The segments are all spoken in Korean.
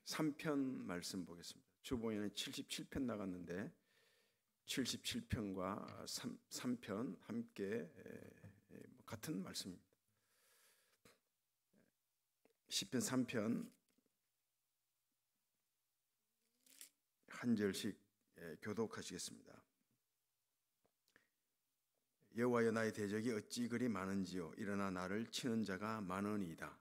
3편 말씀 보겠습니다. 주보에는 77편 나갔는데 77편과 3편 함께 같은 말씀입니다. 시편 3편 한 절씩 교독하시겠습니다. 여호와여, 나의 대적이 어찌 그리 많은지요. 일어나 나를 치는 자가 많으니이다.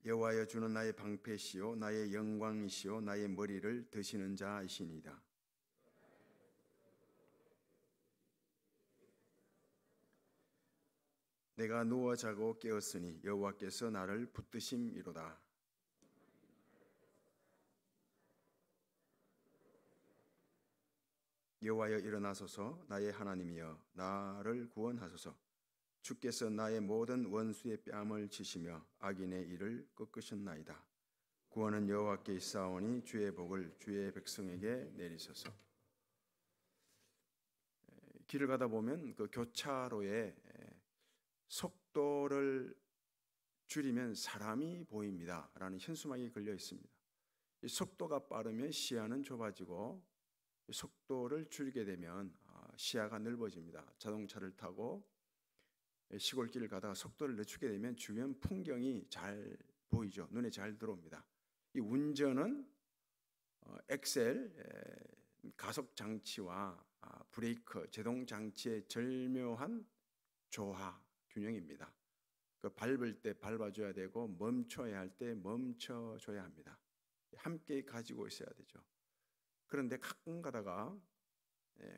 여호와여, 주는 나의 방패시요 나의 영광이시요 나의 머리를 드시는 자이시니이다. 내가 누워 자고 깨었으니 여호와께서 나를 붙드심이로다. 여호와여, 일어나소서. 나의 하나님이여, 나를 구원하소서. 주께서 나의 모든 원수의 뺨을 치시며 악인의 일을 꺾으셨나이다. 구원은 여호와께 있사오니 주의 복을 주의 백성에게 내리소서. 길을 가다 보면 그 교차로에 속도를 줄이면 사람이 보입니다 라는 현수막이 걸려 있습니다. 이 속도가 빠르면 시야는 좁아지고 속도를 줄이게 되면 시야가 넓어집니다. 자동차를 타고 시골길을 가다가 속도를 늦추게 되면 주변 풍경이 잘 보이죠. 눈에 잘 들어옵니다. 이 운전은 엑셀, 가속 장치와 브레이크, 제동 장치의 절묘한 조화, 균형입니다. 그 밟을 때 밟아줘야 되고 멈춰야 할 때 멈춰줘야 합니다. 함께 가지고 있어야 되죠. 그런데 가끔 가다가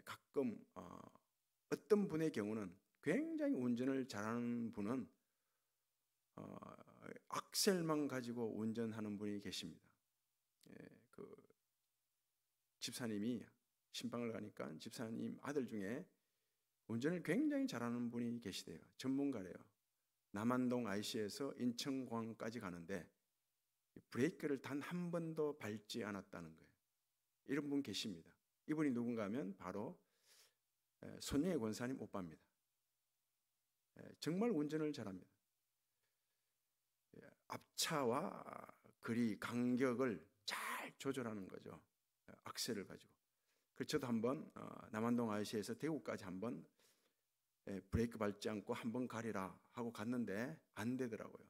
가끔 어떤 분의 경우는 굉장히 운전을 잘하는 분은 악셀만 가지고 운전하는 분이 계십니다. 그 집사님이 신방을 가니까 집사님 아들 중에 운전을 굉장히 잘하는 분이 계시대요. 전문가래요. 남안동 IC에서 인천공항까지 가는데 브레이크를 단 한 번도 밟지 않았다는 거예요. 이런 분 계십니다. 이분이 누군가 하면 바로 손예희 권사님 오빠입니다. 정말 운전을 잘합니다. 앞차와 거리, 간격을 잘 조절하는 거죠. 악셀을 가지고. 그래서 저도 한번 남안동 IC에서 대구까지 한번 브레이크 밟지 않고 한번 가리라 하고 갔는데 안 되더라고요.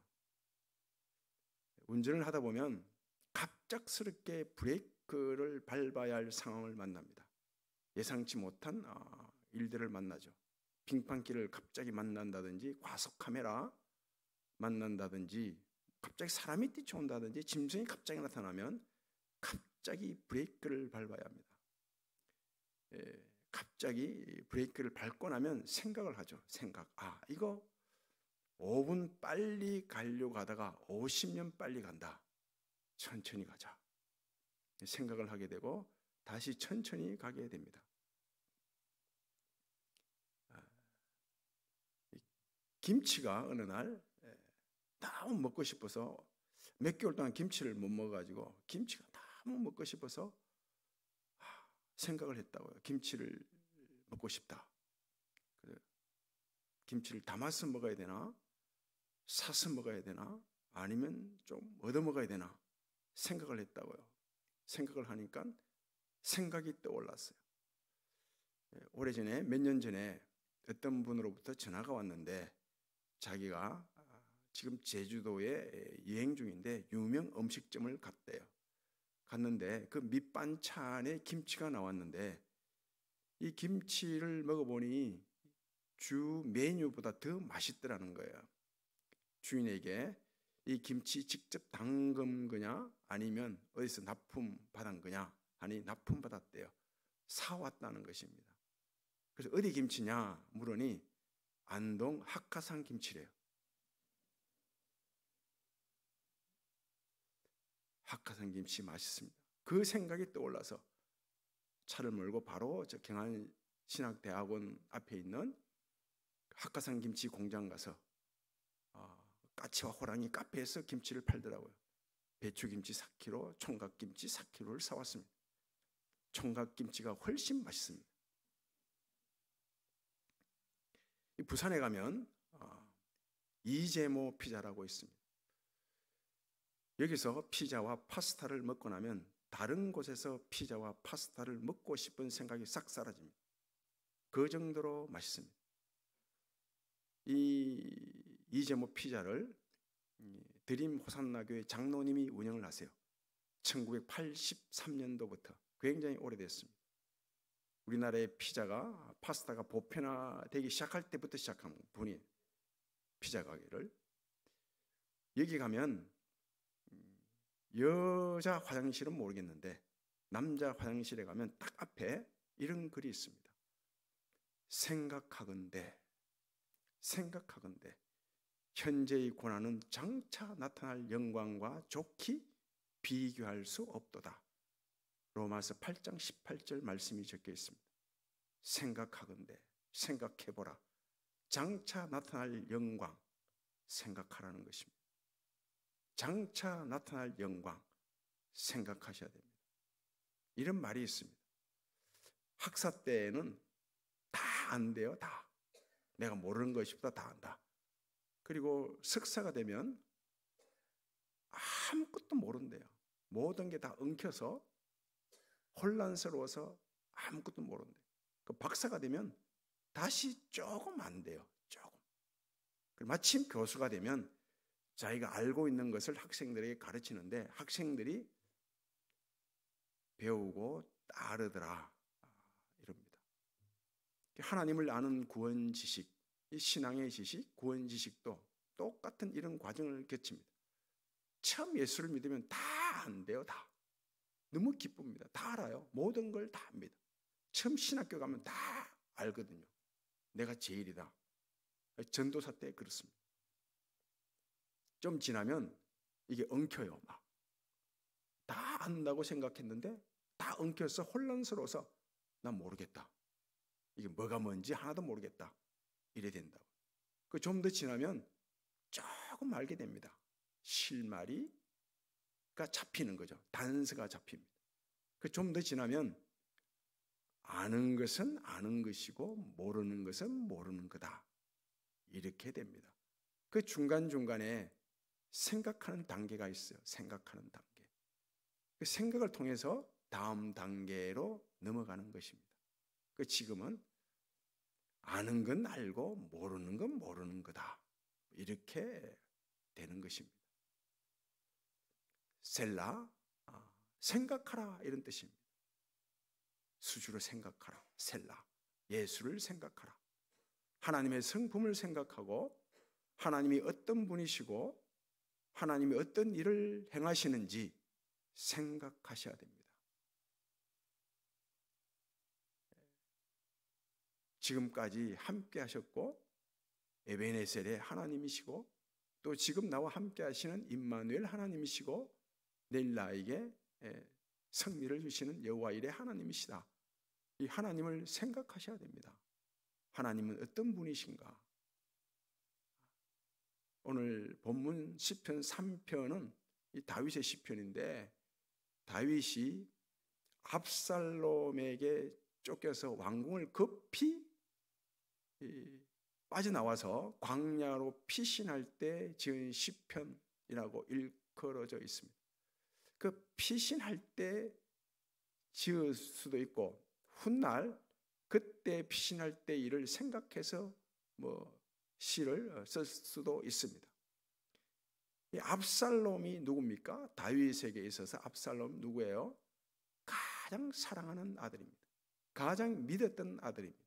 운전을 하다 보면 갑작스럽게 브레이크를 밟아야 할 상황을 만납니다. 예상치 못한 일들을 만나죠. 빙판길을 갑자기 만난다든지 과속 카메라 만난다든지 갑자기 사람이 뛰쳐온다든지 짐승이 갑자기 나타나면 갑자기 브레이크를 밟아야 합니다. 갑자기 브레이크를 밟고 나면 생각을 하죠. 이거 5분 빨리 가려고 하다가 50년 빨리 간다. 천천히 가자. 생각을 하게 되고 다시 천천히 가게 됩니다. 김치가 어느 날 너무 먹고 싶어서 몇 개월 동안 김치를 못 먹어가지고 김치가 너무 먹고 싶어서 생각을 했다고요. 김치를 먹고 싶다. 김치를 담아서 먹어야 되나? 사서 먹어야 되나? 아니면 좀 얻어 먹어야 되나? 생각을 했다고요. 생각을 하니까 생각이 떠올랐어요. 오래전에 몇 년 전에 어떤 분으로부터 전화가 왔는데 자기가 지금 제주도에 여행 중인데 유명 음식점을 갔대요. 갔는데 그 밑반찬에 김치가 나왔는데 이 김치를 먹어보니 주 메뉴보다 더 맛있더라는 거예요. 주인에게 이 김치 직접 담근 거냐 아니면 어디서 납품 받은 거냐 하니 납품 받았대요. 사왔다는 것입니다. 그래서 어디 김치냐 물으니 안동 학화산 김치래요. 학화산 김치 맛있습니다. 그 생각이 떠올라서 차를 몰고 바로 저 경안신학대학원 앞에 있는 학화산 김치 공장 가서 까치와 호랑이 카페에서 김치를 팔더라고요. 배추김치 4kg, 총각김치 4kg를 사왔습니다. 총각김치가 훨씬 맛있습니다. 부산에 가면 이재모 피자라고 있습니다. 여기서 피자와 파스타를 먹고 나면 다른 곳에서 피자와 파스타를 먹고 싶은 생각이 싹 사라집니다. 그 정도로 맛있습니다. 이 이재모 피자를 드림 호산나교회 장로님이 운영을 하세요. 1983년도부터 굉장히 오래됐습니다. 우리나라의 피자가 파스타가 보편화되기 시작할 때부터 시작한 분이 피자 가게를. 여기 가면 여자 화장실은 모르겠는데 남자 화장실에 가면 딱 앞에 이런 글이 있습니다. 생각하건대 현재의 고난은 장차 나타날 영광과 좋게 비교할 수 없도다. 로마서 8장 18절 말씀이 적혀 있습니다. 생각하건대, 생각해보라. 장차 나타날 영광 생각하라는 것입니다. 장차 나타날 영광 생각하셔야 됩니다. 이런 말이 있습니다. 학사 때에는 다 안돼요. 다. 내가 모르는 것보다 다 안다. 그리고 석사가 되면 아무것도 모른대요. 모든 게 다 엉켜서 혼란스러워서 아무것도 모른대요. 그 박사가 되면 다시 조금 안돼요. 조금. 마침 교수가 되면 자기가 알고 있는 것을 학생들에게 가르치는데 학생들이 배우고 따르더라. 이럽니다. 하나님을 아는 구원 지식, 이 신앙의 지식, 구원 지식도 똑같은 이런 과정을 거칩니다. 처음 예수를 믿으면 다 안돼요. 다. 너무 기쁩니다. 다 알아요. 모든 걸 다 압니다. 처음 신학교 가면 다 알거든요. 내가 제일이다. 전도사 때 그렇습니다. 좀 지나면 이게 엉켜요. 막. 다 안다고 생각했는데 다 엉켜서 혼란스러워서 난 모르겠다. 이게 뭐가 뭔지 하나도 모르겠다. 이래 된다고. 그 좀 더 지나면 조금 알게 됩니다. 실마리가 잡히는 거죠. 단서가 잡힙니다. 그 좀 더 지나면 아는 것은 아는 것이고 모르는 것은 모르는 거다. 이렇게 됩니다. 그 중간중간에 생각하는 단계가 있어요. 생각하는 단계. 그 생각을 통해서 다음 단계로 넘어가는 것입니다. 그 지금은 아는 건 알고 모르는 건 모르는 거다. 이렇게 되는 것입니다. 셀라, 생각하라 이런 뜻입니다. 수주로 생각하라. 셀라, 예수를 생각하라. 하나님의 성품을 생각하고 하나님이 어떤 분이시고 하나님이 어떤 일을 행하시는지 생각하셔야 됩니다. 지금까지 함께 하셨고 에베네셀의 하나님이시고 또 지금 나와 함께 하시는 임마누엘 하나님이시고 내일 나에게 승리를 주시는 여호와 일의 하나님이시다. 이 하나님을 생각하셔야 됩니다. 하나님은 어떤 분이신가? 오늘 본문 시편 3편은 이 다윗의 시편인데 다윗이 압살롬에게 쫓겨서 왕궁을 급히 빠져나와서 광야로 피신할 때 지은 시편이라고 일컬어져 있습니다. 그 피신할 때 지을 수도 있고 훗날 그때 피신할 때 일을 생각해서 시를 쓸 수도 있습니다. 이 압살롬이 누굽니까? 다윗에게 있어서 압살롬 누구예요? 가장 사랑하는 아들입니다. 가장 믿었던 아들입니다.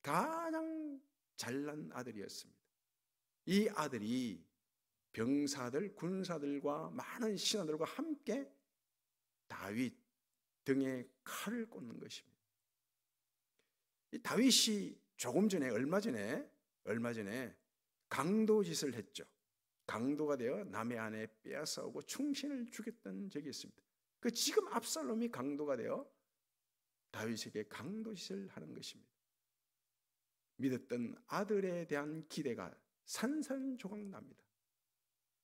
가장 잘난 아들이었습니다. 이 아들이 병사들, 군사들과 많은 신하들과 함께 다윗 등에 칼을 꽂는 것입니다. 이 다윗이 조금 전에 얼마 전에 강도짓을 했죠. 강도가 되어 남의 아내 빼앗아오고 충신을 죽였던 적이 있습니다. 그 지금 압살롬이 강도가 되어 다윗에게 강도짓을 하는 것입니다. 믿었던 아들에 대한 기대가 산산조각 납니다.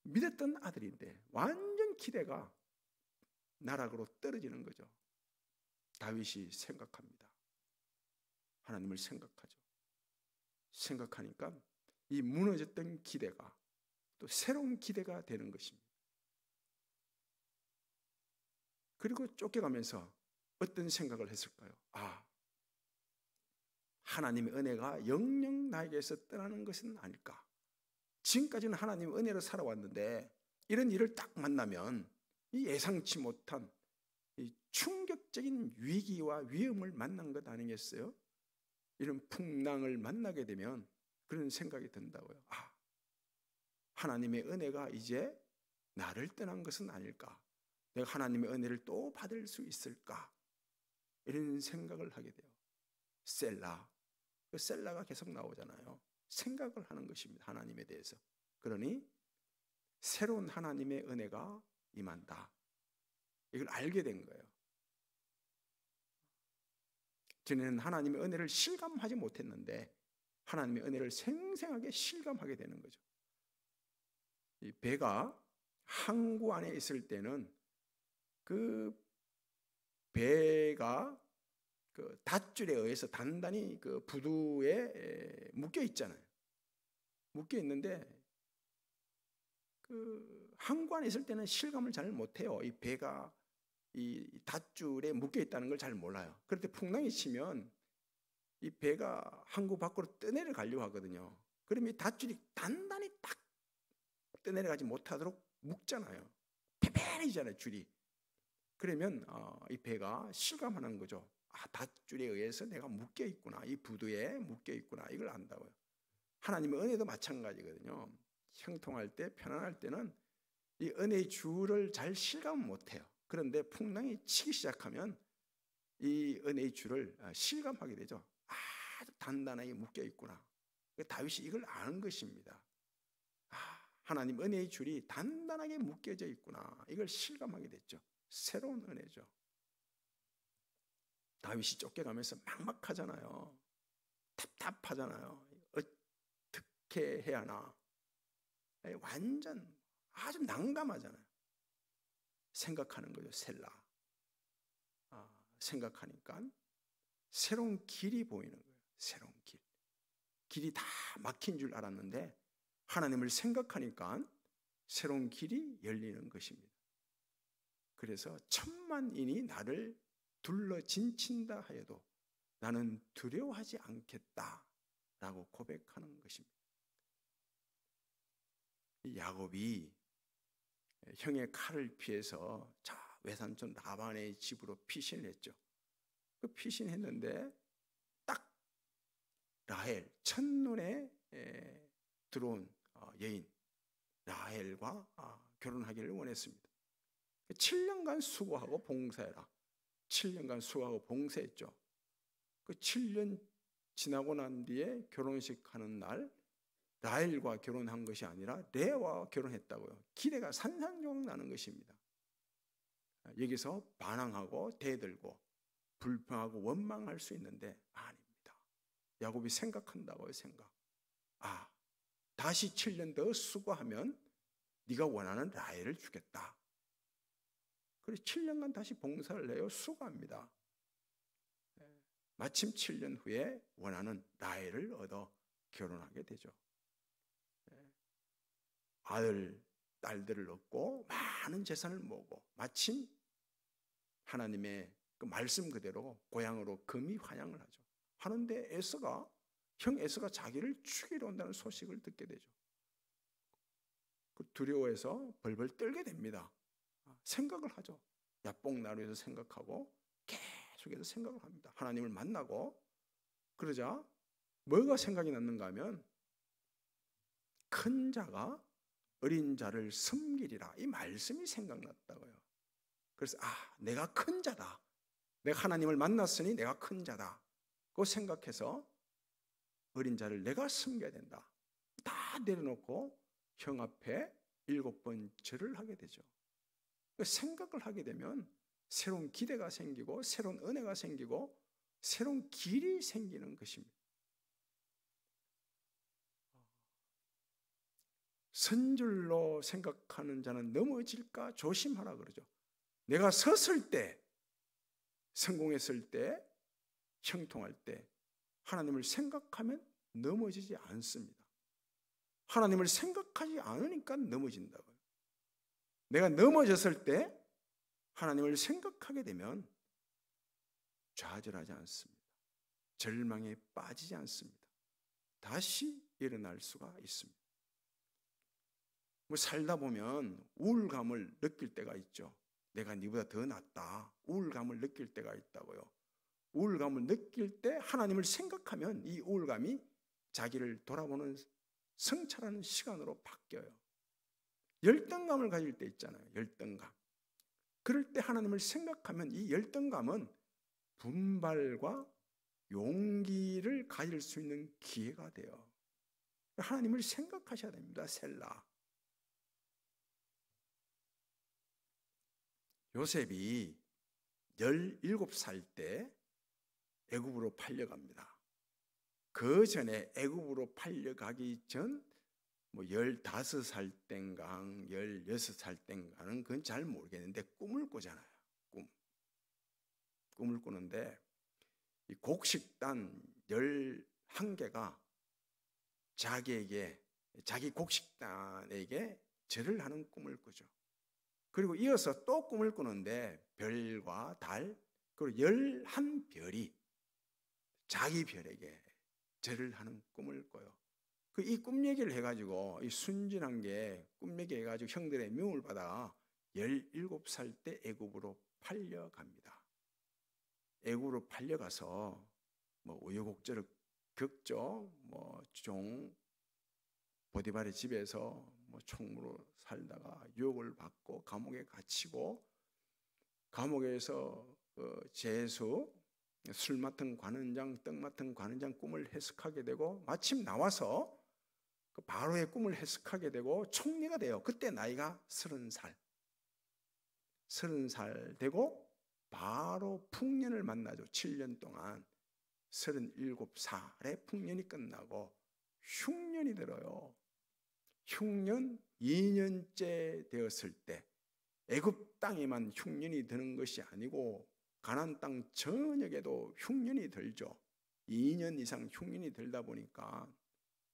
믿었던 아들인데 완전 기대가 나락으로 떨어지는 거죠. 다윗이 생각합니다. 하나님을 생각하죠. 생각하니까 이 무너졌던 기대가 또 새로운 기대가 되는 것입니다. 그리고 쫓겨가면서 어떤 생각을 했을까요? 하나님의 은혜가 영영 나에게서 떠나는 것은 아닐까? 지금까지는 하나님의 은혜로 살아왔는데 이런 일을 딱 만나면 이 예상치 못한 이 충격적인 위기와 위험을 만난 것 아니겠어요? 이런 풍랑을 만나게 되면 그런 생각이 든다고요. 하나님의 은혜가 이제 나를 떠난 것은 아닐까? 내가 하나님의 은혜를 또 받을 수 있을까? 이런 생각을 하게 돼요. 셀라. 그 셀라가 계속 나오잖아요. 생각을 하는 것입니다. 하나님에 대해서. 그러니 새로운 하나님의 은혜가 임한다. 이걸 알게 된 거예요. 전에는 하나님의 은혜를 실감하지 못했는데 하나님의 은혜를 생생하게 실감하게 되는 거죠. 이 배가 항구 안에 있을 때는 그 배가 그 닷줄에 의해서 단단히 그 부두에 묶여 있잖아요. 묶여 있는데 그 항구 안에 있을 때는 실감을 잘 못해요. 이 배가 이 닷줄에 묶여 있다는 걸 잘 몰라요. 그럴 때 풍랑이 치면 이 배가 항구 밖으로 떠내려 가려고 하거든요. 그러면 이 닷줄이 단단히 딱 떠내려가지 못하도록 묶잖아요. 페페해지잖아요, 줄이. 그러면 이 배가 실감하는 거죠. 닷줄에 의해서 내가 묶여 있구나. 이 부두에 묶여 있구나. 이걸 안다고요. 하나님의 은혜도 마찬가지거든요. 형통할 때, 편안할 때는 이 은혜의 줄을 잘 실감 못해요. 그런데 풍랑이 치기 시작하면 이 은혜의 줄을 실감하게 되죠. 아주 단단하게 묶여 있구나. 다윗이 이걸 아는 것입니다. 하나님 은혜의 줄이 단단하게 묶여져 있구나. 이걸 실감하게 됐죠. 새로운 은혜죠. 다윗이 쫓겨가면서 막막하잖아요. 답답하잖아요. 어떻게 해야 하나. 완전 아주 난감하잖아요. 생각하는 거죠. 셀라. 생각하니까 새로운 길이 보이는 거예요. 새로운 길. 길이 다 막힌 줄 알았는데 하나님을 생각하니까 새로운 길이 열리는 것입니다. 그래서 천만인이 나를 둘러 진친다 하여도 나는 두려워하지 않겠다라고 고백하는 것입니다. 야곱이 형의 칼을 피해서 외삼촌 라반의 집으로 피신을 했죠. 그 피신했는데 딱 라헬 첫눈에 들어온 여인 라헬과 결혼하기를 원했습니다. 7년간 수고하고 봉사해라. 7년간 수고하고 봉사했죠. 그 7년 지나고 난 뒤에 결혼식 하는 날 라헬과 결혼한 것이 아니라 레아와 결혼했다고요. 기대가 산산조각 나는 것입니다. 여기서 반항하고 대들고 불평하고 원망할 수 있는데 아닙니다. 야곱이 생각한다고요. 생각. 다시 7년 더 수고하면 네가 원하는 라헬을 주겠다. 그래서 7년간 다시 봉사를 해요. 수고합니다. 마침 7년 후에 원하는 라헬을 얻어 결혼하게 되죠. 아들, 딸들을 얻고 많은 재산을 모으고 마침 하나님의 그 말씀 그대로 고향으로 금이 환영을 하죠. 하는데 형 에서가 자기를 죽이러 온다는 소식을 듣게 되죠. 그 두려워해서 벌벌 떨게 됩니다. 생각을 하죠. 야뽕나루에서 생각하고 계속해서 생각을 합니다. 하나님을 만나고 그러자 뭐가 생각이 났는가 하면 큰 자가 어린 자를 섬기리라. 이 말씀이 생각났다고요. 그래서 내가 큰 자다. 내가 하나님을 만났으니 내가 큰 자다. 그 생각해서 어린 자를 내가 섬겨야 된다. 다 내려놓고 형 앞에 7번 절을 하게 되죠. 생각을 하게 되면 새로운 기대가 생기고 새로운 은혜가 생기고 새로운 길이 생기는 것입니다. 선줄로 생각하는 자는 넘어질까 조심하라 그러죠. 내가 섰을 때, 성공했을 때, 형통할 때 하나님을 생각하면 넘어지지 않습니다. 하나님을 생각하지 않으니까 넘어진다고요. 내가 넘어졌을 때 하나님을 생각하게 되면 좌절하지 않습니다. 절망에 빠지지 않습니다. 다시 일어날 수가 있습니다. 뭐 살다 보면 우울감을 느낄 때가 있죠. 내가 네보다 더 낫다. 우울감을 느낄 때가 있다고요. 우울감을 느낄 때 하나님을 생각하면 이 우울감이 자기를 돌아보는 성찰하는 시간으로 바뀌어요. 열등감을 가질 때 있잖아요. 열등감. 그럴 때 하나님을 생각하면 이 열등감은 분발과 용기를 가질 수 있는 기회가 돼요. 하나님을 생각하셔야 됩니다. 셀라. 요셉이 17살 때 애굽으로 팔려갑니다. 그 전에 애굽으로 팔려가기 전 15살 땐가 16살 땐가는 그건 잘 모르겠는데 꿈을 꾸잖아요. 꿈을 꾸는데 이 곡식단 11개가 자기 곡식단에게 절을 하는 꿈을 꾸죠. 그리고 이어서 또 꿈을 꾸는데 별과 달 그리고 11별이 자기 별에게 절을 하는 꿈을 꿔요. 이 꿈 얘기를 해가지고 이 순진한 게 꿈 얘기 해가지고 형들의 미움을 받아 17살 때 애굽으로 팔려갑니다. 애굽으로 팔려가서 우여곡절을 겪죠. 종 보디발의 집에서 총무로 살다가 유혹을 받고 감옥에 갇히고 감옥에서 재수 술 맡은 관원장, 떡 맡은 관원장 꿈을 해석하게 되고 마침 나와서 그 바로의 꿈을 해석하게 되고 총리가 돼요. 그때 나이가 30살. 30살 되고 바로 풍년을 만나죠. 7년 동안 37살에 풍년이 끝나고 흉년이 들어요. 흉년 2년째 되었을 때 애굽 땅에만 흉년이 드는 것이 아니고 가나안 땅 전역에도 흉년이 들죠. 2년 이상 흉년이 들다 보니까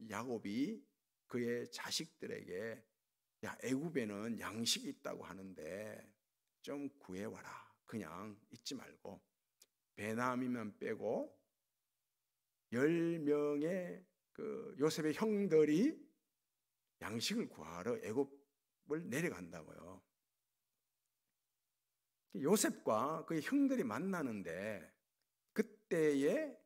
야곱이 그의 자식들에게 야 애굽에는 양식이 있다고 하는데 좀 구해와라. 그냥 잊지 말고 베냐민만 빼고 10명의 그 요셉의 형들이 양식을 구하러 애굽을 내려간다고요. 요셉과 그의 형들이 만나는데 그때의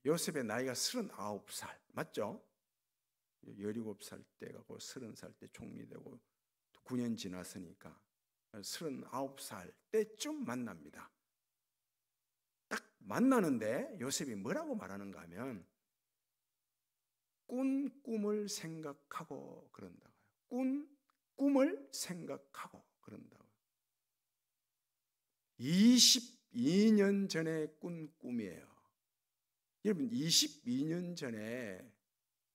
요셉의 나이가 39살 맞죠? 17살 때가 30살 때 총리되고 9년 지났으니까 39살 때쯤 만납니다. 딱 만나는데 요셉이 뭐라고 말하는가 하면 꾼 꿈을 생각하고 그런다고요. 꿈을 생각하고 그런다고요. 22년 전에 꾼 꿈이에요. 여러분 22년 전에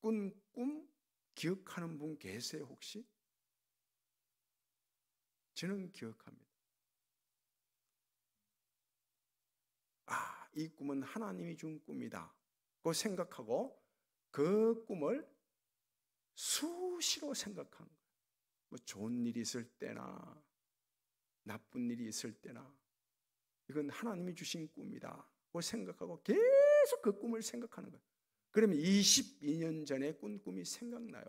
꾼 꿈 기억하는 분 계세요 혹시? 저는 기억합니다. 이 꿈은 하나님이 준 꿈이다. 그 생각하고 그 꿈을 수시로 생각한 거예요. 좋은 일이 있을 때나 나쁜 일이 있을 때나 이건 하나님이 주신 꿈이다. 그 생각하고 계속 그 꿈을 생각하는 거예요. 그러면 22년 전에 꾼 꿈이 생각나요.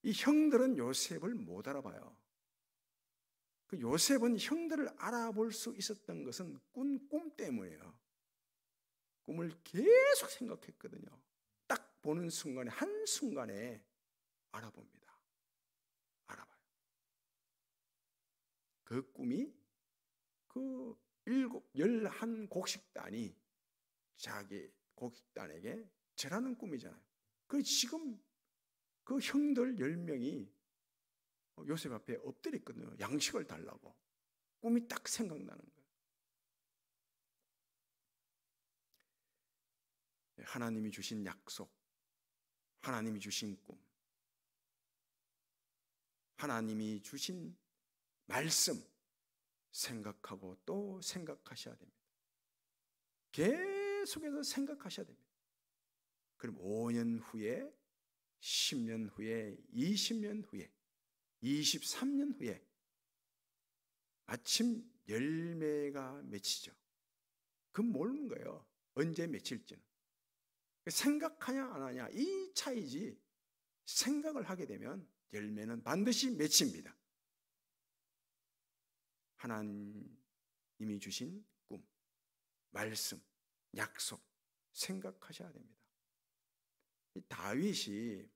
이 형들은 요셉을 못 알아봐요. 그 요셉은 형들을 알아볼 수 있었던 것은 꾼 꿈 때문이에요. 꿈을 계속 생각했거든요. 딱 보는 순간에 한순간에 알아봅니다. 알아봐요. 그 꿈이 그 11 곡식단이 자기 곡식단에게 절하는 꿈이잖아요. 그 지금 그 형들 10명이 요셉 앞에 엎드렸거든요. 양식을 달라고. 꿈이 딱 생각나는 거예요. 하나님이 주신 약속, 하나님이 주신 꿈, 하나님이 주신 말씀 생각하고 또 생각하셔야 됩니다. 계속해서 생각하셔야 됩니다. 그럼 5년 후에, 10년 후에, 20년 후에, 23년 후에 마침 열매가 맺히죠. 그건 모르는 거예요. 언제 맺힐지는. 생각하냐 안 하냐 이 차이지, 생각을 하게 되면 열매는 반드시 맺힙니다. 하나님이 주신 꿈, 말씀, 약속 생각하셔야 됩니다. 다윗이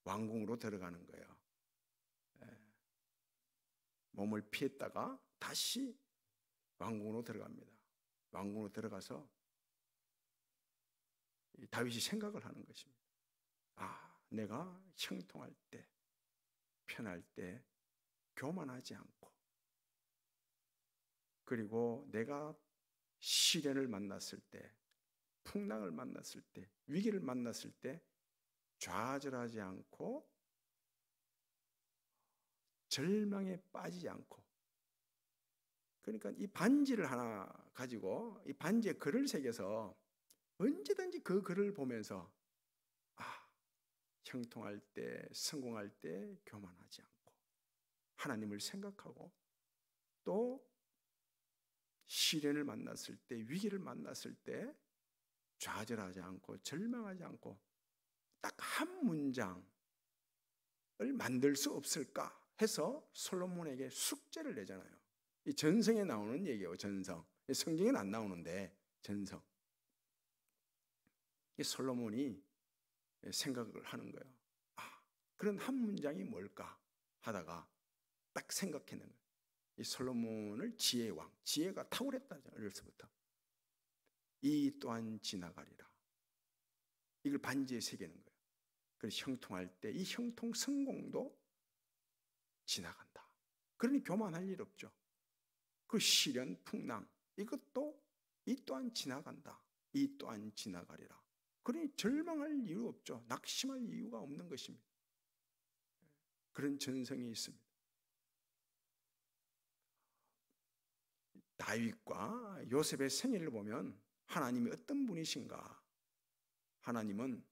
왕궁으로 들어가는 거예요. 몸을 피했다가 다시 왕궁으로 들어갑니다. 왕궁으로 들어가서 다윗이 생각을 하는 것입니다. 아, 내가 형통할 때, 편할 때 교만하지 않고, 그리고 내가 시련을 만났을 때, 풍랑을 만났을 때, 위기를 만났을 때 좌절하지 않고 절망에 빠지지 않고, 그러니까 이 반지를 하나 가지고 이 반지에 글을 새겨서 언제든지 그 글을 보면서 형통할 때, 성공할 때 교만하지 않고 하나님을 생각하고, 또 시련을 만났을 때, 위기를 만났을 때 좌절하지 않고 절망하지 않고 딱 한 문장을 만들 수 없을까 해서 솔로몬에게 숙제를 내잖아요. 이 전성에 나오는 얘기예요. 전성. 성경에는 안 나오는데 전성. 이 솔로몬이 생각을 하는 거예요. 그런 한 문장이 뭘까 하다가 딱 생각해낸 거예요. 이 솔로몬을 지혜의 왕, 지혜가 탁월했다잖아요. 어려서부터. 이 또한 지나가리라. 이걸 반지에 새기는 거예요. 그래서 형통할 때 이 형통 성공도 지나간다. 그러니 교만할 일 없죠. 그 시련, 풍랑 이것도 이 또한 지나간다. 이 또한 지나가리라. 그러니 절망할 이유 없죠. 낙심할 이유가 없는 것입니다. 그런 전성이 있습니다. 다윗과 요셉의 생애를 보면 하나님이 어떤 분이신가? 하나님은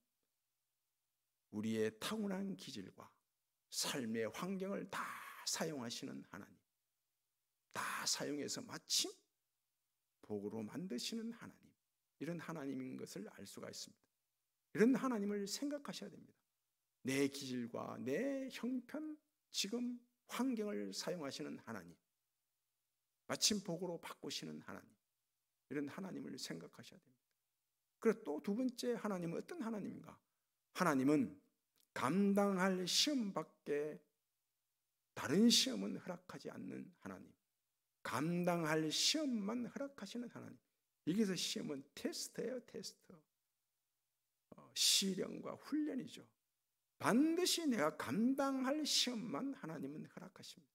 우리의 타고난 기질과 삶의 환경을 다 사용하시는 하나님, 다 사용해서 마침 복으로 만드시는 하나님, 이런 하나님인 것을 알 수가 있습니다. 이런 하나님을 생각하셔야 됩니다. 내 기질과 내 형편, 지금 환경을 사용하시는 하나님, 마침 복으로 바꾸시는 하나님, 이런 하나님을 생각하셔야 됩니다. 그리고 또 두 번째 하나님은 어떤 하나님인가? 하나님은 감당할 시험밖에 다른 시험은 허락하지 않는 하나님, 감당할 시험만 허락하시는 하나님. 여기서 시험은 테스트예요. 테스트. 시련과 훈련이죠. 반드시 내가 감당할 시험만 하나님은 허락하십니다.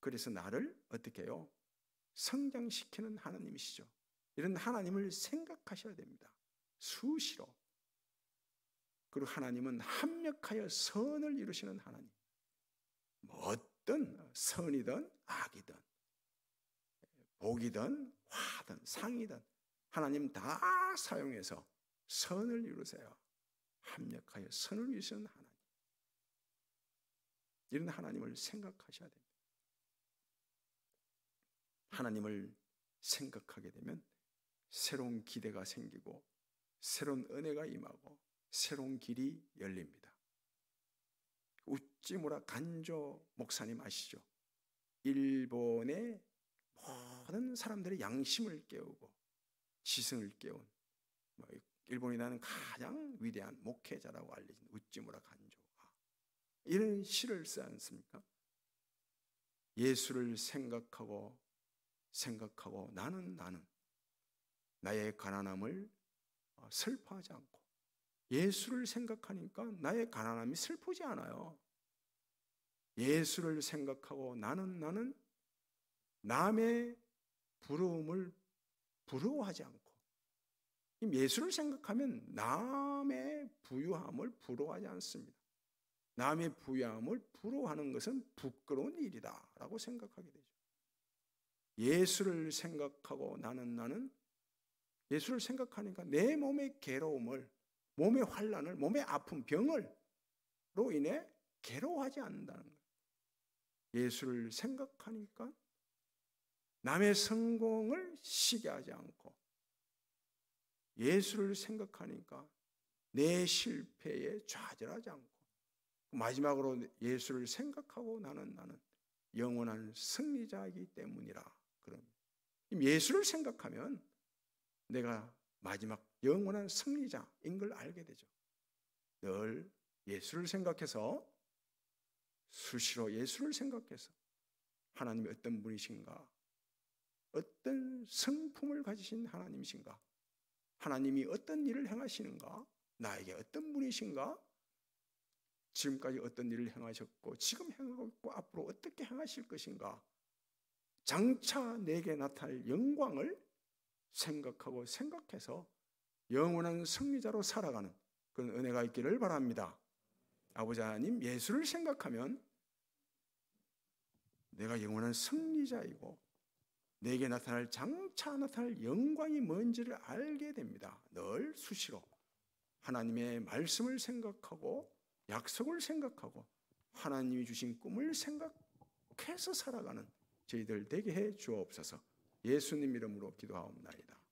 그래서 나를 어떻게 해요? 성장시키는 하나님이시죠. 이런 하나님을 생각하셔야 됩니다. 수시로. 그리고 하나님은 합력하여 선을 이루시는 하나님. 어떤 선이든 악이든 복이든 화든 상이든 하나님 다 사용해서 선을 이루세요. 합력하여 선을 이루시는 하나님. 이런 하나님을 생각하셔야 됩니다. 하나님을 생각하게 되면 새로운 기대가 생기고 새로운 은혜가 임하고 새로운 길이 열립니다. 우찌무라 간조 목사님 아시죠? 일본의 모든 사람들의 양심을 깨우고 지성을 깨운 일본이라는 가장 위대한 목회자라고 알려진 우찌무라 간조가 이런 시를 쓰지 않습니까? 예수를 생각하고 나는 나의 가난함을 슬퍼하지 않고, 예수를 생각하니까 나의 가난함이 슬프지 않아요. 예수를 생각하고 나는 남의 부러움을 부러워하지 않고, 예수를 생각하면 남의 부유함을 부러워하지 않습니다. 남의 부유함을 부러워하는 것은 부끄러운 일이다 라고 생각하게 되죠. 예수를 생각하고 나는 예수를 생각하니까 내 몸의 괴로움을 몸의 환난을, 몸의 아픔, 병을로 인해 괴로워하지 않는다는 거예요. 예수를 생각하니까 남의 성공을 시기하지 않고, 예수를 생각하니까 내 실패에 좌절하지 않고, 마지막으로 예수를 생각하고 나는 영원한 승리자이기 때문이라. 그럼 예수를 생각하면 내가 마지막 영원한 승리자인 걸 알게 되죠. 늘 예수를 생각해서, 수시로 예수를 생각해서 하나님이 어떤 분이신가, 어떤 성품을 가지신 하나님이신가, 하나님이 어떤 일을 행하시는가, 나에게 어떤 분이신가, 지금까지 어떤 일을 행하셨고 지금 행하고 있고 앞으로 어떻게 행하실 것인가, 장차 내게 나타날 영광을 생각하고 생각해서 영원한 승리자로 살아가는 그런 은혜가 있기를 바랍니다. 아버지 하나님, 예수를 생각하면 내가 영원한 승리자이고 내게 나타날, 장차 나타날 영광이 뭔지를 알게 됩니다. 늘 수시로 하나님의 말씀을 생각하고 약속을 생각하고 하나님이 주신 꿈을 생각해서 살아가는 저희들 되게 해 주옵소서. 예수님 이름으로 기도하옵나이다.